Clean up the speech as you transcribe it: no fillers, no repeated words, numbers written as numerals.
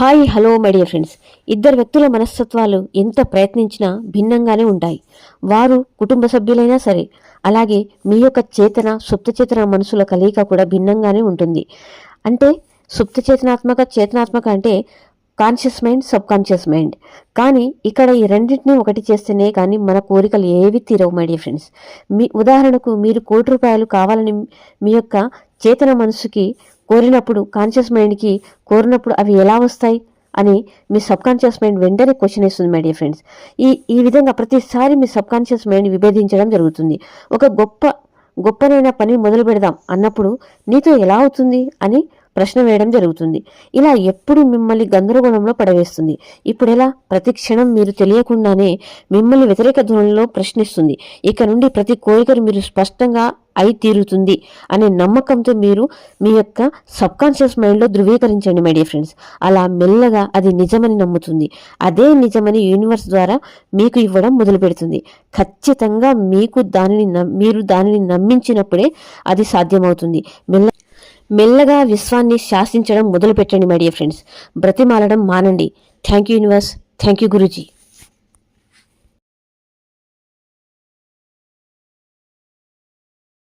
Hi hello my dear friends. ఇద్దరు వ్యక్తుల మనస్తత్వాలు ఎంత ప్రయత్నించినా భిన్నంగానే ఉంటాయి. వారు కుటుంబ సభ్యులైనా సరే, అలాగే మీ యొక్క చేతన సుప్త చేతన మనసుల కలయిక కూడా భిన్నంగానే ఉంటుంది. అంటే సుప్త చేతనాత్మక చేతనాత్మక అంటే conscious mind, sub conscious mind. కానీ ఇక్కడ ఈ రెండింటినీ ఒకటి చేస్తేనే కానీ మన కోరికలు ఏవి తీరవు మై డియర్ ఫ్రెండ్స్. మీ ఉదాహరణకు మీరు ₹1,00,00,000 కావాలని మీ యొక్క చేతన మనసుకి కోరినప్పుడు, కాన్షియస్ మైండ్కి కోరినప్పుడు అవి ఎలా వస్తాయి అని మీ సబ్ కాన్షియస్ మైండ్ వెంటనే క్వశ్చన్ వేస్తుంది మై డియర్ ఫ్రెండ్స్. ఈ విధంగా ప్రతిసారి మీ సబ్ కాన్షియస్ మైండ్ విభేదించడం జరుగుతుంది. ఒక గొప్పనైన పని మొదలు పెడదాం అన్నప్పుడు నీతో ఎలా అవుతుంది అని ప్రశ్న వేయడం జరుగుతుంది. ఇలా ఎప్పుడు మిమ్మల్ని గందరగోళంలో పడవేస్తుంది. ఇప్పుడెలా? ప్రతి క్షణం మీరు తెలియకుండానే మిమ్మల్ని వ్యతిరేక ధోరణిలో ప్రశ్నిస్తుంది. ఇక నుండి ప్రతి కోరికను మీరు స్పష్టంగా అయి తీరుతుంది అనే నమ్మకంతో మీరు మీ యొక్క సబ్ కాన్షియస్ మైండ్లో ధృవీకరించండి మై డియర్ ఫ్రెండ్స్. అలా మెల్లగా అది నిజమని నమ్ముతుంది. అదే నిజమని యూనివర్స్ ద్వారా మీకు ఇవ్వడం మొదలు పెడుతుంది. ఖచ్చితంగా మీరు దానిని నమ్మించినప్పుడే అది సాధ్యమవుతుంది. మెల్లగా విశ్వాన్ని శాసించడం మొదలు పెట్టండి మై డియర్ ఫ్రెండ్స్. బ్రతిమాలడం మానండి. Thank you universe. Thank you Guruji.